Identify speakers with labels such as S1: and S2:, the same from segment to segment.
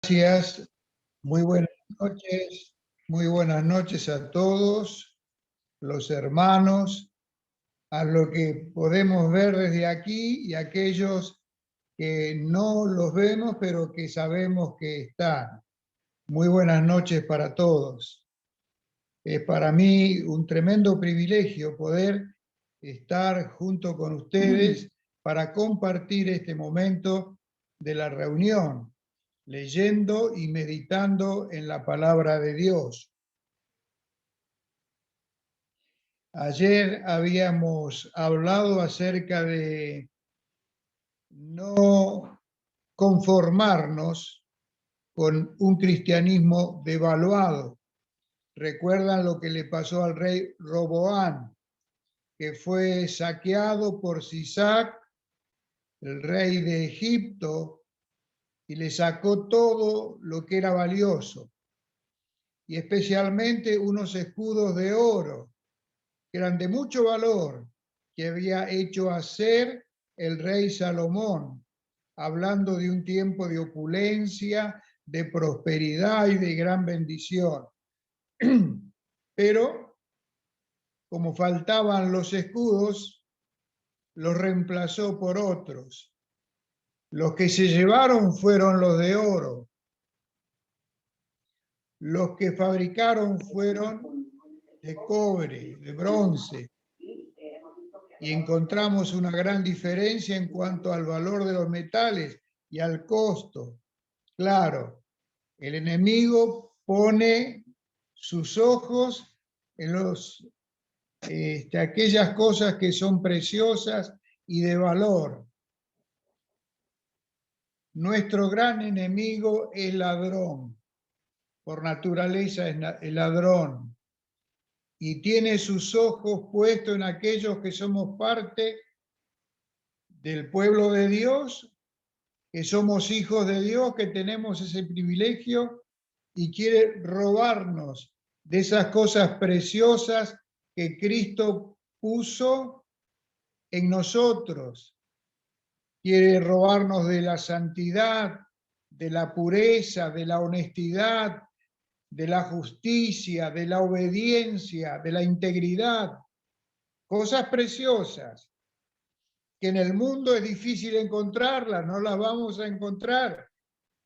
S1: Gracias, muy buenas noches a todos los hermanos, a lo que podemos ver desde aquí y aquellos que no los vemos pero que sabemos que están. Muy buenas noches para todos. Es para mí un tremendo privilegio poder estar junto con ustedes para compartir este momento de la reunión, leyendo y meditando en la palabra de Dios. Ayer habíamos hablado acerca de no conformarnos con un cristianismo devaluado. ¿Recuerdan lo que le pasó al rey Roboán, que fue saqueado por Sisac, el rey de Egipto, y le sacó todo lo que era valioso, y especialmente unos escudos de oro, que eran de mucho valor, que había hecho hacer el rey Salomón, hablando de un tiempo de opulencia, de prosperidad y de gran bendición. Pero, como faltaban los escudos, los reemplazó por otros. Los que se llevaron fueron los de oro. Los que fabricaron fueron de cobre, de bronce. Y encontramos una gran diferencia en cuanto al valor de los metales y al costo. Claro, el enemigo pone sus ojos en aquellas cosas que son preciosas y de valor. Nuestro gran enemigo es ladrón, por naturaleza es el ladrón, y tiene sus ojos puestos en aquellos que somos parte del pueblo de Dios, que somos hijos de Dios, que tenemos ese privilegio, y quiere robarnos de esas cosas preciosas que Cristo puso en nosotros. Quiere robarnos de la santidad, de la pureza, de la honestidad, de la justicia, de la obediencia, de la integridad. Cosas preciosas que en el mundo es difícil encontrarlas, no las vamos a encontrar,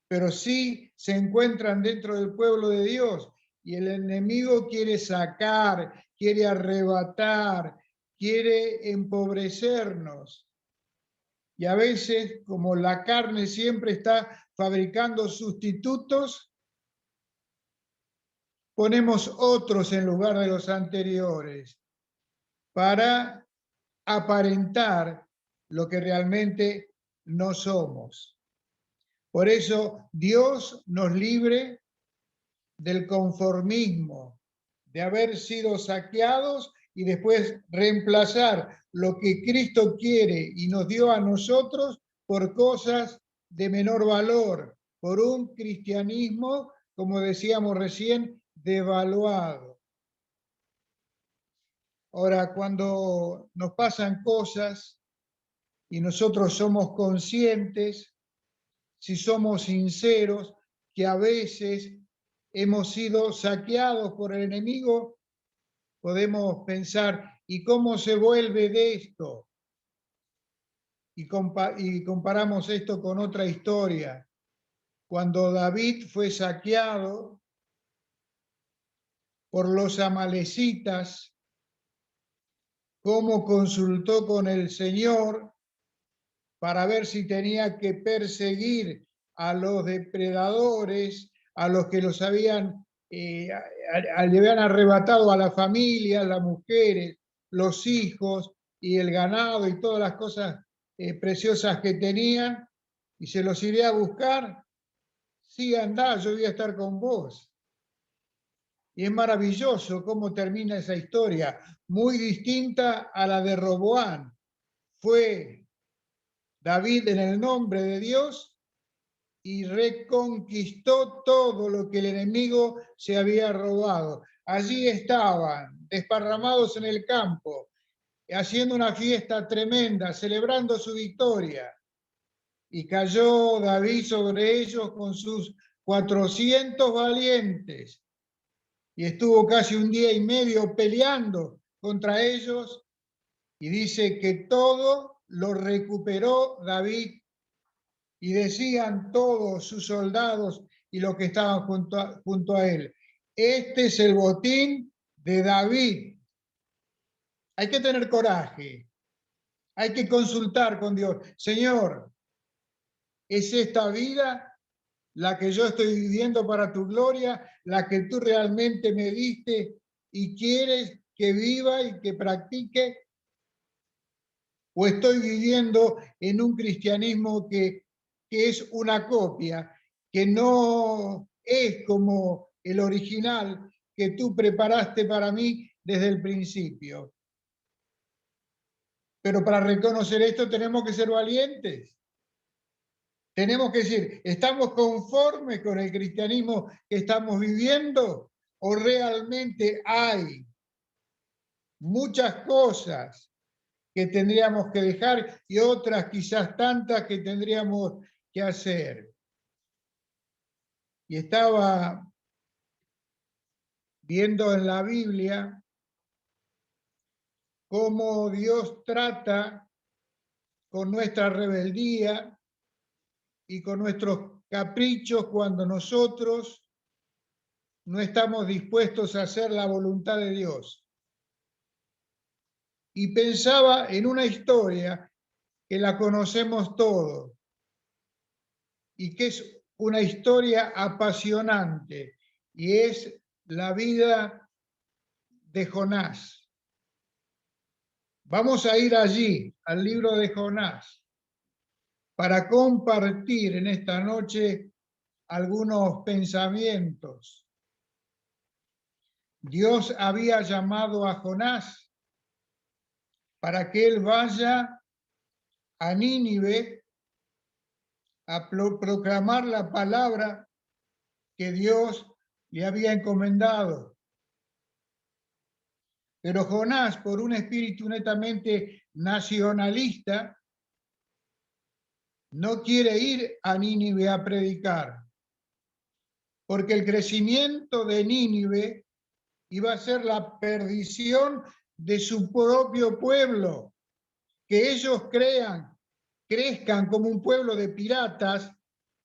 S1: pero sí se encuentran dentro del pueblo de Dios. Y el enemigo quiere sacar, quiere arrebatar, quiere empobrecernos. Y a veces, como la carne siempre está fabricando sustitutos, ponemos otros en lugar de los anteriores para aparentar lo que realmente no somos. Por eso Dios nos libre del conformismo, de haber sido saqueados y después reemplazar lo que Cristo quiere y nos dio a nosotros por cosas de menor valor, por un cristianismo, como decíamos recién, devaluado. Ahora, cuando nos pasan cosas y nosotros somos conscientes, si somos sinceros, que a veces hemos sido saqueados por el enemigo, podemos pensar, ¿y cómo se vuelve de esto? Y comparamos esto con otra historia. Cuando David fue saqueado por los amalecitas, cómo consultó con el Señor para ver si tenía que perseguir a los depredadores, a los que los habían, le habían arrebatado a la familia, las mujeres, los hijos y el ganado y todas las cosas preciosas que tenían, y se los iré a buscar. Sí, andá, yo voy a estar con vos. Y es maravilloso cómo termina esa historia, muy distinta a la de Roboán. Fue David en el nombre de Dios y reconquistó todo lo que el enemigo se había robado. Allí estaban, desparramados en el campo, haciendo una fiesta tremenda, celebrando su victoria. Y cayó David sobre ellos con sus 400 valientes, y estuvo casi un día y medio peleando contra ellos, y dice que todo lo recuperó David, y decían todos sus soldados y los que estaban junto a él: este es el botín de David. Hay que tener coraje, hay que consultar con Dios. Señor, ¿es esta vida la que yo estoy viviendo para tu gloria, la que tú realmente me diste y quieres que viva y que practique? ¿O estoy viviendo en un cristianismo que es una copia, que no es como el original que tú preparaste para mí desde el principio? Pero para reconocer esto tenemos que ser valientes. Tenemos que decir, ¿estamos conformes con el cristianismo que estamos viviendo? ¿O realmente hay muchas cosas que tendríamos que dejar y otras quizás tantas que tendríamos que hacer? Y estaba viendo en la Biblia cómo Dios trata con nuestra rebeldía y con nuestros caprichos cuando nosotros no estamos dispuestos a hacer la voluntad de Dios. Y pensaba en una historia que la conocemos todos y que es una historia apasionante, y es la vida de Jonás. Vamos a ir allí, al libro de Jonás, para compartir en esta noche algunos pensamientos. Dios había llamado a Jonás para que él vaya a Nínive a proclamar la palabra que Dios le había encomendado. Pero Jonás, por un espíritu netamente nacionalista, no quiere ir a Nínive a predicar, porque el crecimiento de Nínive iba a ser la perdición de su propio pueblo. Que ellos crezcan como un pueblo de piratas,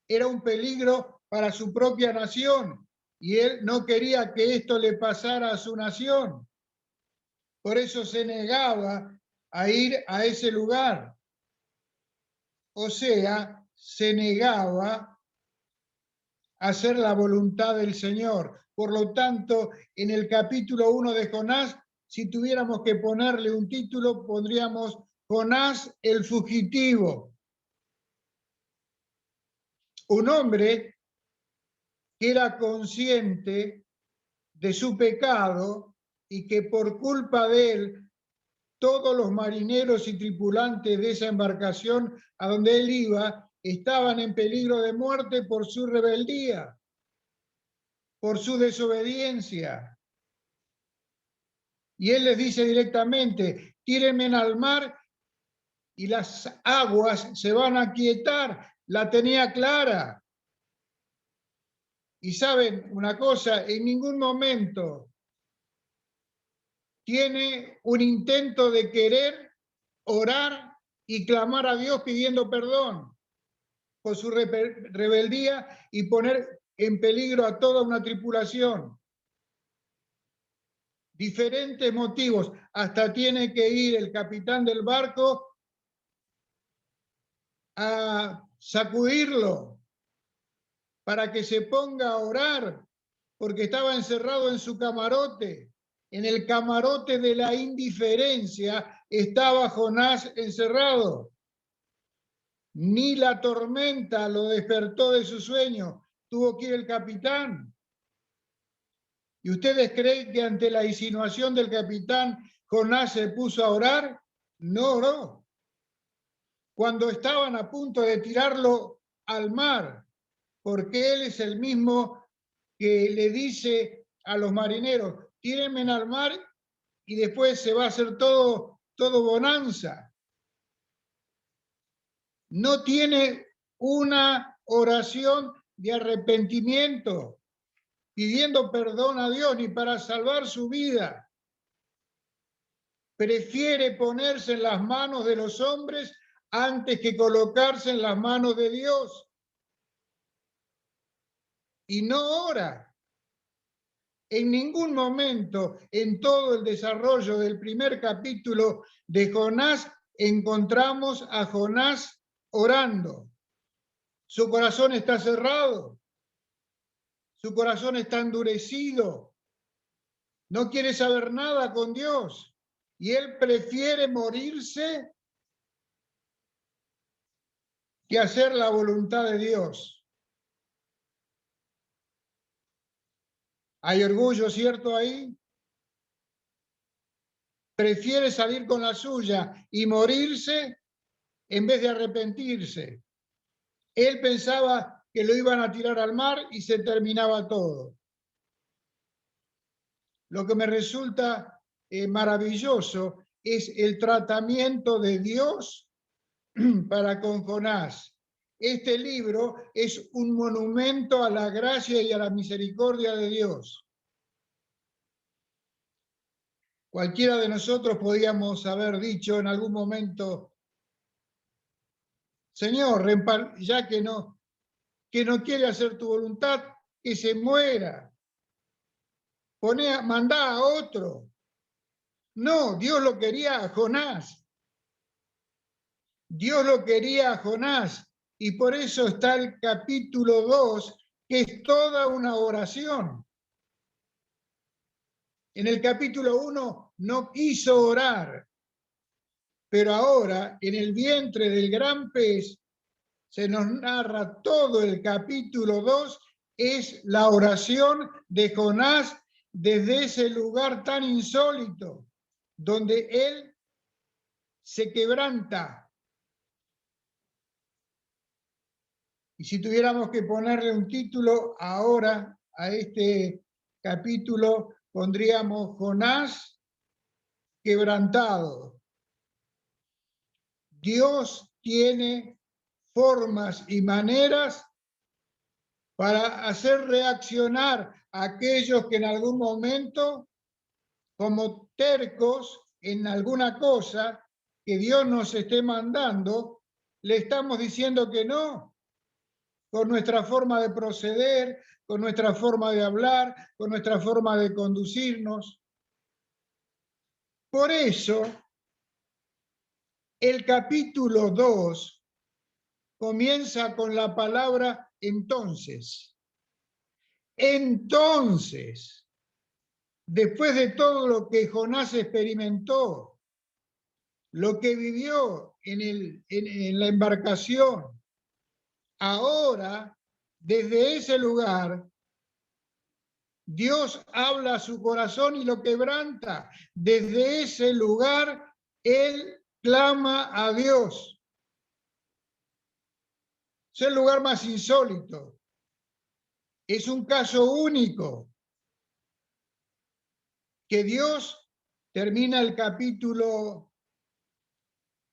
S1: era un peligro para su propia nación, y él no quería que esto le pasara a su nación. Por eso se negaba a ir a ese lugar. O sea, se negaba a hacer la voluntad del Señor. Por lo tanto, en el capítulo 1 de Jonás, si tuviéramos que ponerle un título, pondríamos Jonás el fugitivo. Un hombre que era consciente de su pecado y que por culpa de él todos los marineros y tripulantes de esa embarcación a donde él iba estaban en peligro de muerte por su rebeldía, por su desobediencia. Y él les dice directamente: tírenme al mar y las aguas se van a aquietar. La tenía clara. Y saben una cosa, en ningún momento tiene un intento de querer orar y clamar a Dios pidiendo perdón por su rebeldía y poner en peligro a toda una tripulación. Diferentes motivos, hasta tiene que ir el capitán del barco a sacudirlo para que se ponga a orar, porque estaba encerrado en su camarote. En el camarote de la indiferencia estaba Jonás encerrado. Ni la tormenta lo despertó de su sueño, tuvo que ir el capitán. ¿Y ustedes creen que ante la insinuación del capitán Jonás se puso a orar? No oró. Cuando estaban a punto de tirarlo al mar, porque él es el mismo que le dice a los marineros: tírenme al mar y después se va a hacer todo bonanza. No tiene una oración de arrepentimiento, pidiendo perdón a Dios ni para salvar su vida. Prefiere ponerse en las manos de los hombres antes que colocarse en las manos de Dios. Y no ora. En ningún momento en todo el desarrollo del primer capítulo de Jonás encontramos a Jonás orando. Su corazón está cerrado, su corazón está endurecido, no quiere saber nada con Dios y él prefiere morirse que hacer la voluntad de Dios. ¿Hay orgullo cierto ahí? Prefiere salir con la suya y morirse en vez de arrepentirse. Él pensaba que lo iban a tirar al mar y se terminaba todo. Lo que me resulta maravilloso es el tratamiento de Dios para con Jonás. Este libro es un monumento a la gracia y a la misericordia de Dios. Cualquiera de nosotros podíamos haber dicho en algún momento, Señor, ya que no quiere hacer tu voluntad, que se muera. Mandá a otro. No, Dios lo quería a Jonás. Dios lo quería a Jonás. Y por eso está el capítulo 2, que es toda una oración. En el capítulo 1 no quiso orar, pero ahora en el vientre del gran pez se nos narra todo el capítulo 2, es la oración de Jonás desde ese lugar tan insólito, donde él se quebranta. Y si tuviéramos que ponerle un título ahora a este capítulo, pondríamos Jonás quebrantado. Dios tiene formas y maneras para hacer reaccionar a aquellos que en algún momento, como tercos en alguna cosa que Dios nos esté mandando, le estamos diciendo que no, con nuestra forma de proceder, con nuestra forma de hablar, con nuestra forma de conducirnos. Por eso, el capítulo 2 comienza con la palabra entonces. Entonces, después de todo lo que Jonás experimentó, lo que vivió en la embarcación, ahora, desde ese lugar, Dios habla a su corazón y lo quebranta. Desde ese lugar, él clama a Dios. Es el lugar más insólito. Es un caso único. Que Dios termina el capítulo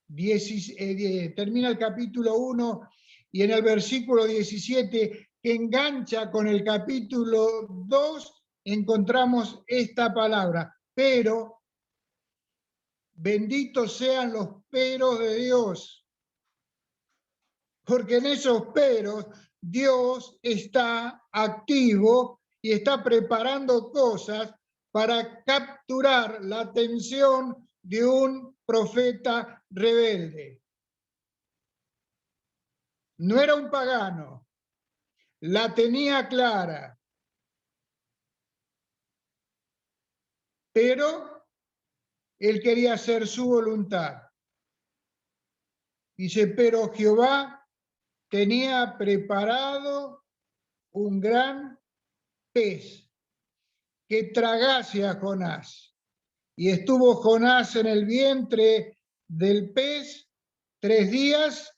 S1: 1 y en el versículo 17 que engancha con el capítulo 2 encontramos esta palabra, pero benditos sean los peros de Dios, porque en esos peros Dios está activo y está preparando cosas para capturar la atención de un profeta rebelde. No era un pagano, la tenía clara, pero él quería hacer su voluntad. Dice, pero Jehová tenía preparado un gran pez que tragase a Jonás. Y estuvo Jonás en el vientre del pez 3 días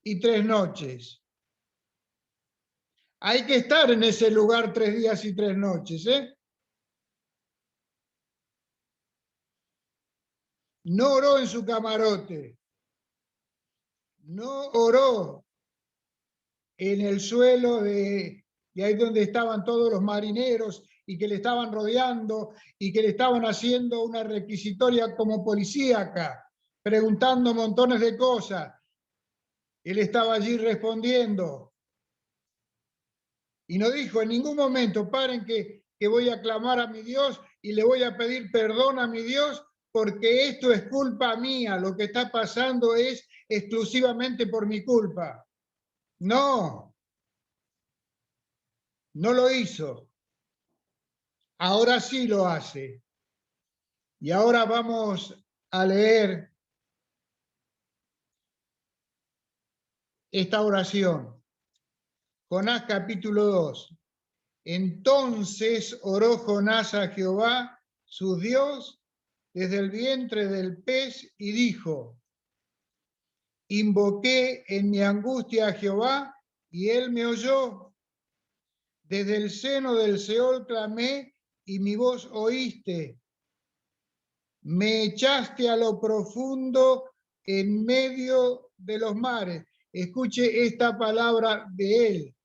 S1: y 3 noches. Hay que estar en ese lugar 3 días y 3 noches, ¿eh? No oró en su camarote. No oró en el suelo y ahí donde estaban todos los marineros y que le estaban rodeando y que le estaban haciendo una requisitoria como policíaca, preguntando montones de cosas. Él estaba allí respondiendo y no dijo en ningún momento: paren que voy a clamar a mi Dios y le voy a pedir perdón a mi Dios porque esto es culpa mía, lo que está pasando es exclusivamente por mi culpa. No, no lo hizo. Ahora sí lo hace. Y ahora vamos a leer esta oración. Jonás capítulo 2. Entonces oró Jonás a Jehová, su Dios, desde el vientre del pez y dijo: invoqué en mi angustia a Jehová y él me oyó. Desde el seno del Seol clamé y mi voz oíste. Me echaste a lo profundo en medio de los mares. Escuche esta palabra de él.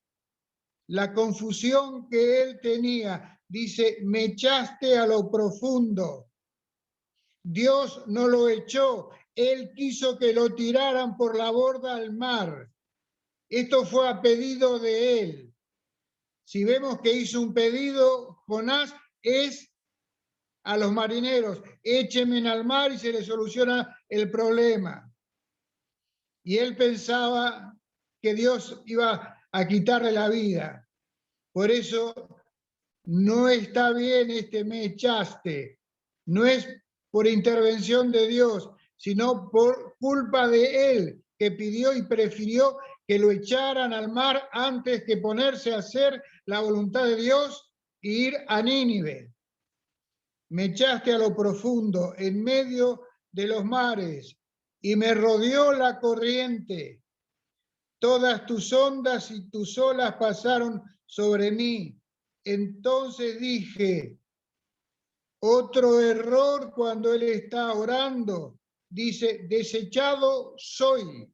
S1: La confusión que él tenía. Dice: me echaste a lo profundo. Dios no lo echó. Él quiso que lo tiraran por la borda al mar. Esto fue a pedido de él. Si vemos que hizo un pedido, Jonás, es a los marineros: échenme al mar y se le soluciona el problema. Y él pensaba que Dios iba a quitarle la vida. Por eso no está bien este me echaste. No es por intervención de Dios, sino por culpa de él, que pidió y prefirió que lo echaran al mar antes que ponerse a hacer la voluntad de Dios e ir a Nínive. Me echaste a lo profundo, en medio de los mares, y me rodeó la corriente. Todas tus ondas y tus olas pasaron sobre mí. Entonces dije: otro error cuando él está orando. Dice: desechado soy.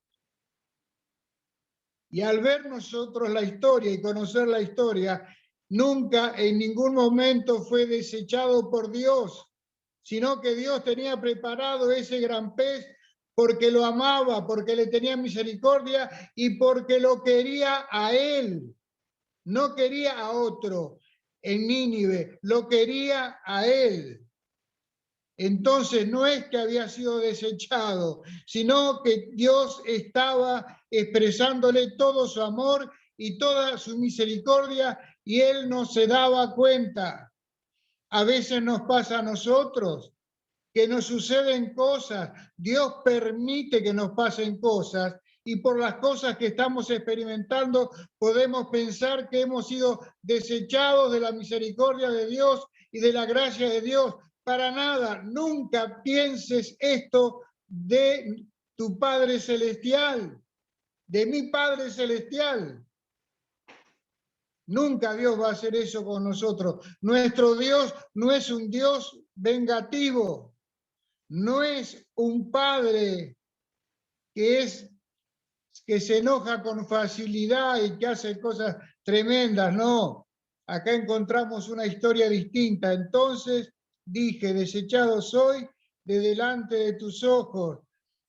S1: Y al ver nosotros la historia y conocer la historia, nunca en ningún momento fue desechado por Dios, sino que Dios tenía preparado ese gran pez porque lo amaba, porque le tenía misericordia y porque lo quería a él. No quería a otro en Nínive, lo quería a él. Entonces no es que había sido desechado, sino que Dios estaba expresándole todo su amor y toda su misericordia y él no se daba cuenta. A veces nos pasa a nosotros que nos suceden cosas, Dios permite que nos pasen cosas y por las cosas que estamos experimentando podemos pensar que hemos sido desechados de la misericordia de Dios y de la gracia de Dios. Para nada, nunca pienses esto de tu Padre Celestial, de mi Padre Celestial. Nunca Dios va a hacer eso con nosotros. Nuestro Dios no es un Dios vengativo. No es un padre que se enoja con facilidad y que hace cosas tremendas, no. Acá encontramos una historia distinta. Entonces dije: desechado soy de delante de tus ojos,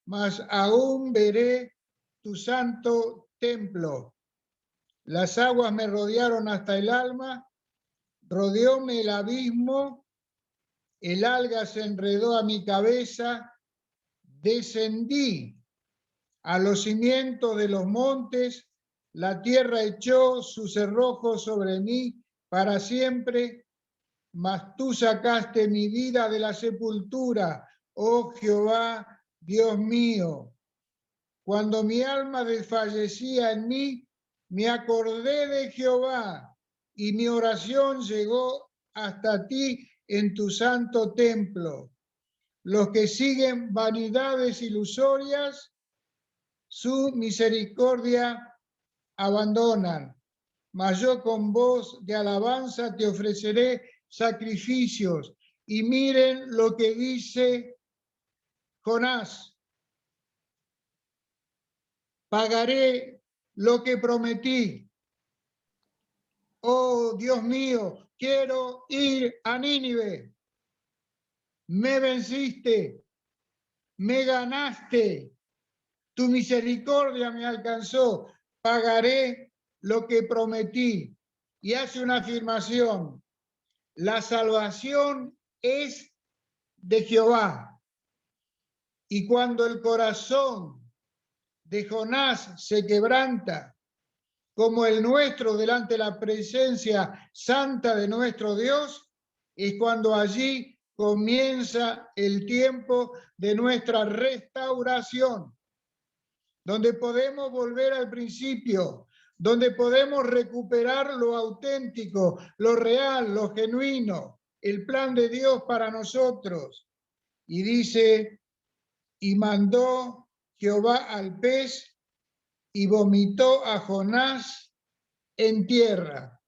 S1: mas aún veré tu santo templo. Las aguas me rodearon hasta el alma, rodeóme el abismo, el alga se enredó a mi cabeza. Descendí a los cimientos de los montes, la tierra echó sus cerrojos sobre mí para siempre, mas tú sacaste mi vida de la sepultura, oh Jehová, Dios mío. Cuando mi alma desfallecía en mí, me acordé de Jehová y mi oración llegó hasta ti en tu santo templo. Los que siguen vanidades ilusorias, su misericordia abandonan. Mas yo con voz de alabanza te ofreceré sacrificios. Y miren lo que dice Jonás: pagaré lo que prometí. Oh, Dios mío, quiero ir a Nínive. Me venciste, me ganaste, tu misericordia me alcanzó, pagaré lo que prometí. Y hace una afirmación: la salvación es de Jehová. Y cuando el corazón de Jonás se quebranta, como el nuestro delante de la presencia santa de nuestro Dios, es cuando allí comienza el tiempo de nuestra restauración, donde podemos volver al principio, donde podemos recuperar lo auténtico, lo real, lo genuino, el plan de Dios para nosotros. Y dice: y mandó Jehová al pez y vomitó a Jonás en tierra.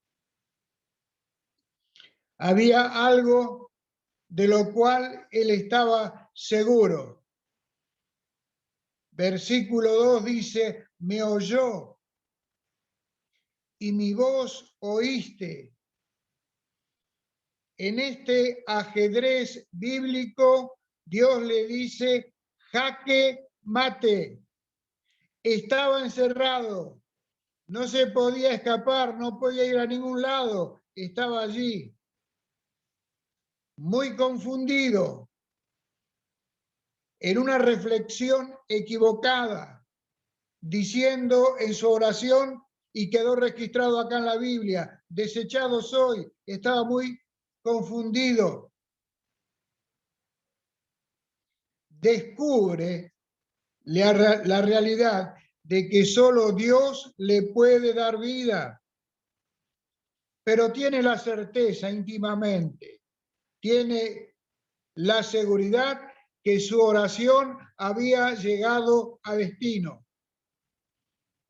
S1: Había algo de lo cual él estaba seguro. Versículo 2 dice: me oyó y mi voz oíste. En este ajedrez bíblico, Dios le dice: jaque mate. Estaba encerrado, no se podía escapar, no podía ir a ningún lado, estaba allí, muy confundido, en una reflexión equivocada, diciendo en su oración, y quedó registrado acá en la Biblia: desechado soy. Estaba muy confundido. Descubre la realidad de que solo Dios le puede dar vida, pero tiene la certeza íntimamente, tiene la seguridad que su oración había llegado a destino.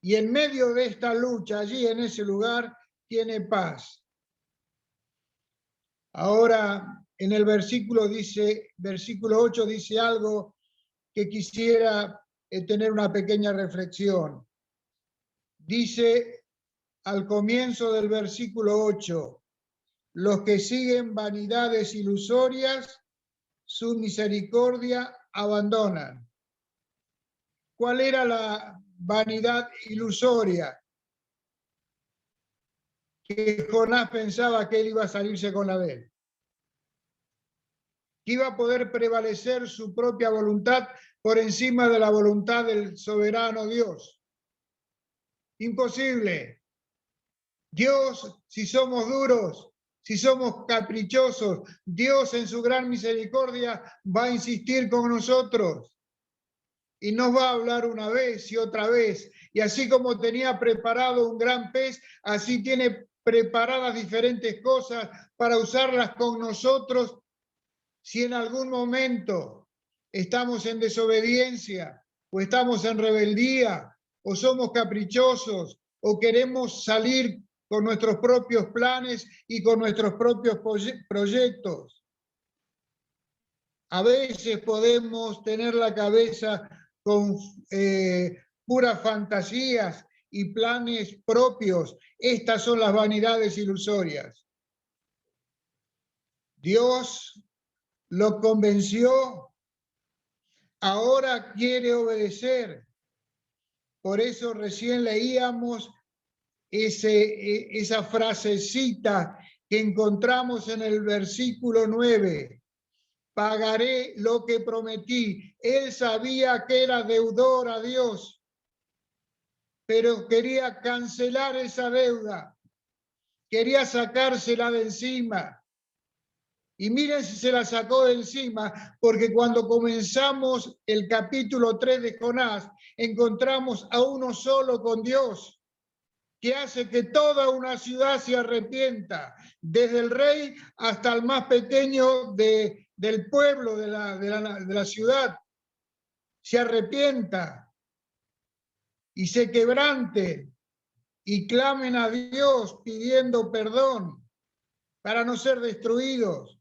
S1: Y en medio de esta lucha, allí en ese lugar, tiene paz. Ahora, en el versículo 8 dice algo que quisiera tener una pequeña reflexión. Dice al comienzo del versículo 8: los que siguen vanidades ilusorias, su misericordia abandonan. ¿Cuál era la vanidad ilusoria? Que Jonás pensaba que él iba a salirse con la de él, que iba a poder prevalecer su propia voluntad por encima de la voluntad del soberano Dios. Imposible. Dios, si somos duros, si somos caprichosos, Dios en su gran misericordia va a insistir con nosotros y nos va a hablar una vez y otra vez. Y así como tenía preparado un gran pez, así tiene preparadas diferentes cosas para usarlas con nosotros si en algún momento estamos en desobediencia o estamos en rebeldía o somos caprichosos o queremos salir con nuestros propios planes y con nuestros propios proyectos. A veces podemos tener la cabeza con puras fantasías y planes propios. Estas son las vanidades ilusorias. Dios lo convenció, ahora quiere obedecer. Por eso recién leíamos esa frasecita que encontramos en el versículo 9. Pagaré lo que prometí. Él sabía que era deudor a Dios, pero quería cancelar esa deuda, quería sacársela de encima. Y miren si se la sacó de encima, porque cuando comenzamos el capítulo 3 de Jonás, encontramos a uno solo con Dios, que hace que toda una ciudad se arrepienta, desde el rey hasta el más pequeño del pueblo, de la ciudad, se arrepienta y se quebrante y clamen a Dios pidiendo perdón para no ser destruidos.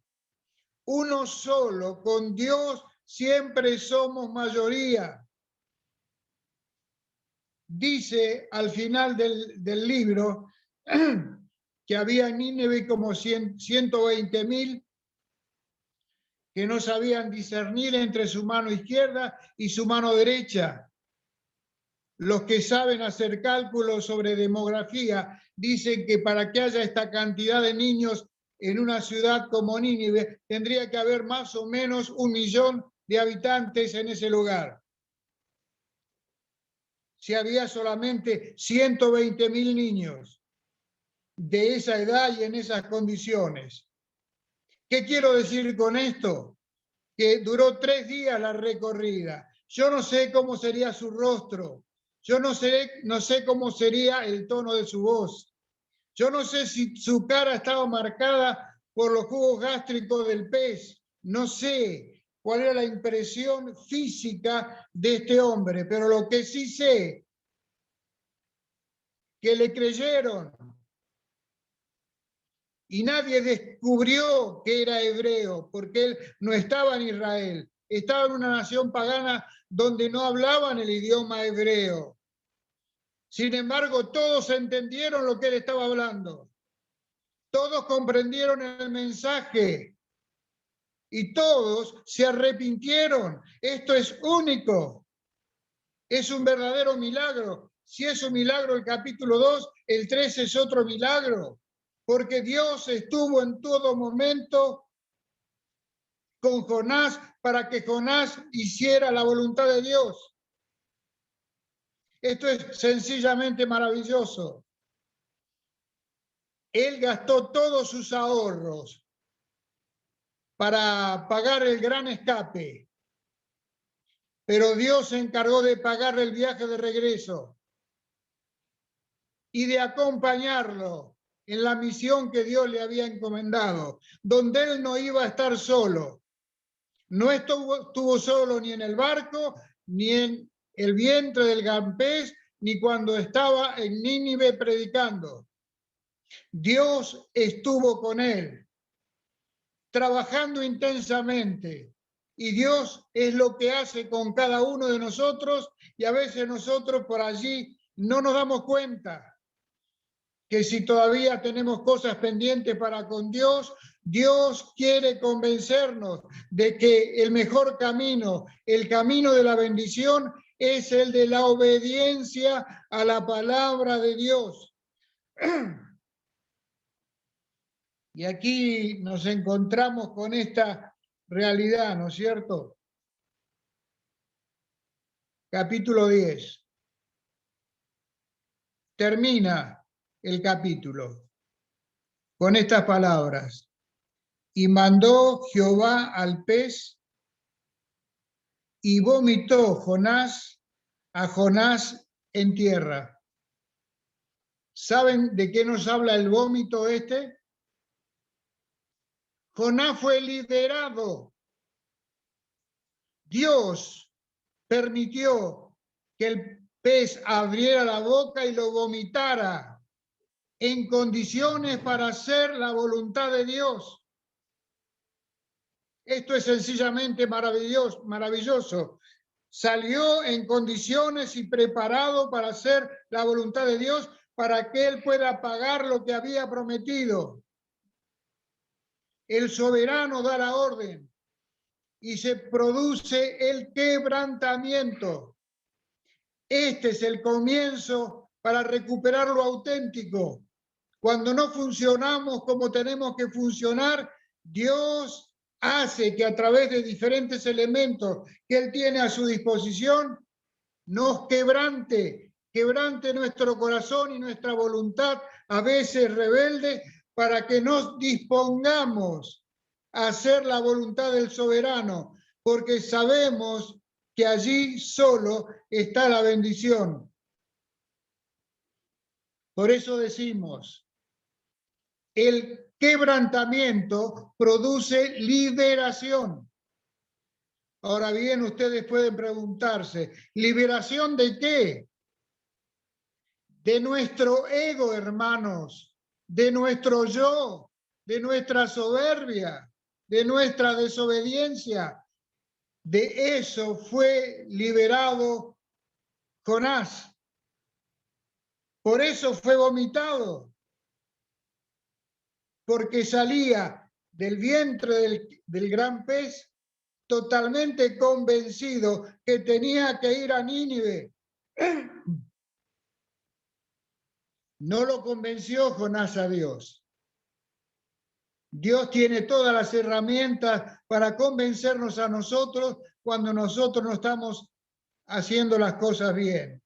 S1: Uno solo, con Dios siempre somos mayoría. dice al final del libro que había en Nínive como 120.000 que no sabían discernir entre su mano izquierda y su mano derecha. Los que saben hacer cálculos sobre demografía dicen que para que haya esta cantidad de niños en una ciudad como Nínive, tendría que haber más o menos 1 millón de habitantes en ese lugar. Si había solamente 120.000 niños de esa edad y en esas condiciones. ¿Qué quiero decir con esto? Que duró 3 días la recorrida. Yo no sé cómo sería su rostro. Yo no sé cómo sería el tono de su voz. Yo no sé si su cara estaba marcada por los jugos gástricos del pez. No sé cuál era la impresión física de este hombre, pero lo que sí sé, que le creyeron. Y nadie descubrió que era hebreo, porque él no estaba en Israel, estaba en una nación pagana donde no hablaban el idioma hebreo. Sin embargo, todos entendieron lo que él estaba hablando. Todos comprendieron el mensaje y todos se arrepintieron. Esto es único. Es un verdadero milagro. Si es un milagro el capítulo 2, el 3 es otro milagro. Porque Dios estuvo en todo momento con Jonás para que Jonás hiciera la voluntad de Dios. Esto es sencillamente maravilloso. Él gastó todos sus ahorros para pagar el gran escape, pero Dios se encargó de pagarle el viaje de regreso y de acompañarlo en la misión que Dios le había encomendado, donde él no iba a estar solo. No estuvo solo ni en el barco, ni en el vientre del gran pez, ni cuando estaba en Nínive predicando. Dios estuvo con él, trabajando intensamente. Y Dios es lo que hace con cada uno de nosotros, y a veces nosotros por allí no nos damos cuenta que si todavía tenemos cosas pendientes para con Dios, Dios quiere convencernos de que el mejor camino, el camino de la bendición, es el de la obediencia a la palabra de Dios. Y aquí nos encontramos con esta realidad, ¿no es cierto? Capítulo 10. Termina el capítulo con estas palabras. Y mandó Jehová al pez y vomitó a Jonás en tierra. ¿Saben de qué nos habla el vómito este? Jonás fue liberado. Dios permitió que el pez abriera la boca y lo vomitara en condiciones para hacer la voluntad de Dios. Esto es sencillamente maravilloso. Salió en condiciones y preparado para hacer la voluntad de Dios, para que Él pueda pagar lo que había prometido. El soberano da la orden y se produce el quebrantamiento. Este es el comienzo para recuperar lo auténtico. Cuando no funcionamos como tenemos que funcionar, Dios hace que a través de diferentes elementos que Él tiene a su disposición, nos quebrante nuestro corazón y nuestra voluntad, a veces rebelde, para que nos dispongamos a hacer la voluntad del soberano, porque sabemos que allí solo está la bendición. Por eso decimos, el quebrantamiento produce liberación. Ahora bien, ustedes pueden preguntarse, ¿liberación de qué? De nuestro ego, hermanos, de nuestro yo, de nuestra soberbia, de nuestra desobediencia. De eso fue liberado Jonás. Por eso fue vomitado, porque salía del vientre del gran pez totalmente convencido que tenía que ir a Nínive. No lo convenció Jonás a Dios. Dios tiene todas las herramientas para convencernos a nosotros cuando nosotros no estamos haciendo las cosas bien.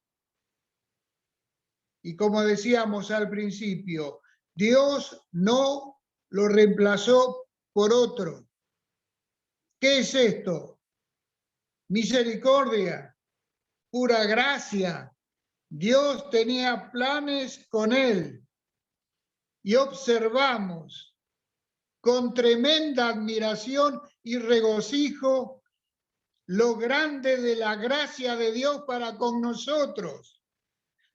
S1: Y como decíamos al principio, Dios no lo reemplazó por otro. ¿Qué es esto? Misericordia, pura gracia. Dios tenía planes con él. Y observamos con tremenda admiración y regocijo lo grande de la gracia de Dios para con nosotros.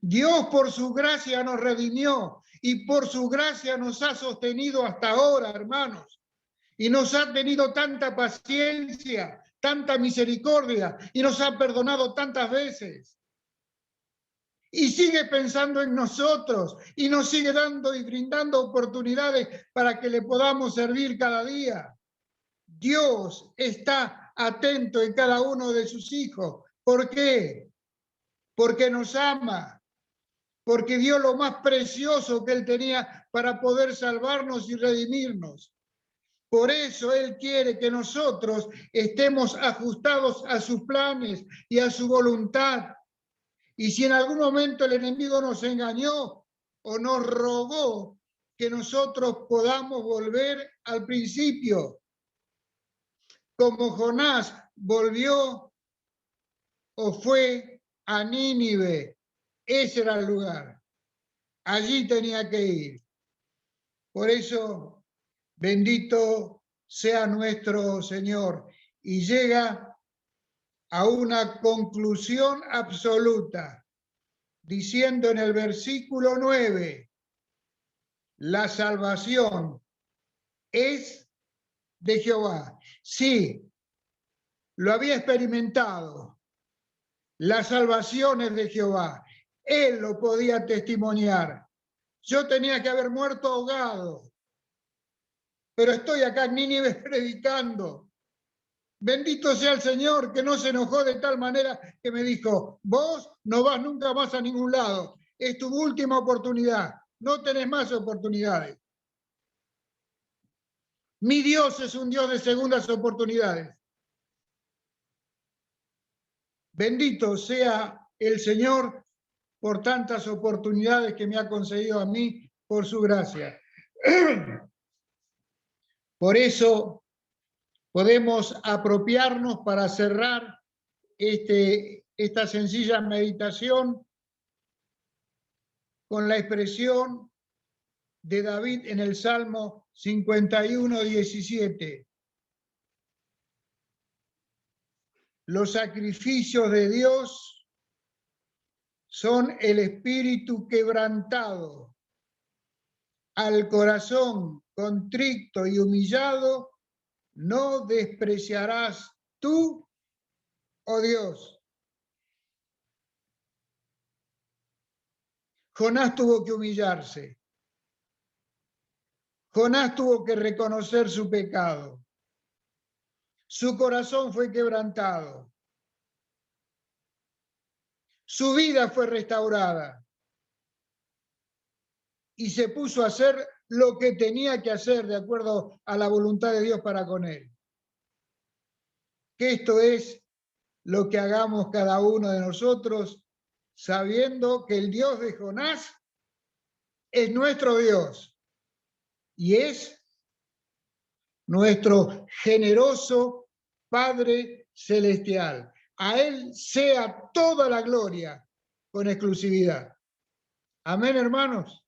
S1: Dios por su gracia nos redimió y por su gracia nos ha sostenido hasta ahora, hermanos. Y nos ha tenido tanta paciencia, tanta misericordia y nos ha perdonado tantas veces. Y sigue pensando en nosotros y nos sigue dando y brindando oportunidades para que le podamos servir cada día. Dios está atento en cada uno de sus hijos. ¿Por qué? Porque nos ama, porque dio lo más precioso que Él tenía para poder salvarnos y redimirnos. Por eso Él quiere que nosotros estemos ajustados a sus planes y a su voluntad. Y si en algún momento el enemigo nos engañó o nos robó, que nosotros podamos volver al principio. Como Jonás volvió o fue a Nínive, ese era el lugar. Allí tenía que ir. Por eso, bendito sea nuestro Señor. Y llega a una conclusión absoluta, diciendo en el versículo 9, la salvación es de Jehová. Sí, lo había experimentado. La salvación es de Jehová. Él lo podía testimoniar. Yo tenía que haber muerto ahogado, pero estoy acá en Nínive predicando. Bendito sea el Señor, que no se enojó de tal manera que me dijo, vos no vas nunca más a ningún lado. Es tu última oportunidad. No tenés más oportunidades. Mi Dios es un Dios de segundas oportunidades. Bendito sea el Señor por tantas oportunidades que me ha concedido a mí por su gracia. Por eso podemos apropiarnos para cerrar esta sencilla meditación con la expresión de David en el Salmo 51:17. Los sacrificios de Dios son el espíritu quebrantado, al corazón contrito y humillado no despreciarás tú, oh Dios. Jonás tuvo que humillarse. Jonás tuvo que reconocer su pecado. Su corazón fue quebrantado. Su vida fue restaurada. Y se puso a hacer lo que tenía que hacer de acuerdo a la voluntad de Dios para con él. Que esto es lo que hagamos cada uno de nosotros, sabiendo que el Dios de Jonás es nuestro Dios y es nuestro generoso Padre Celestial. A Él sea toda la gloria con exclusividad. Amén, hermanos.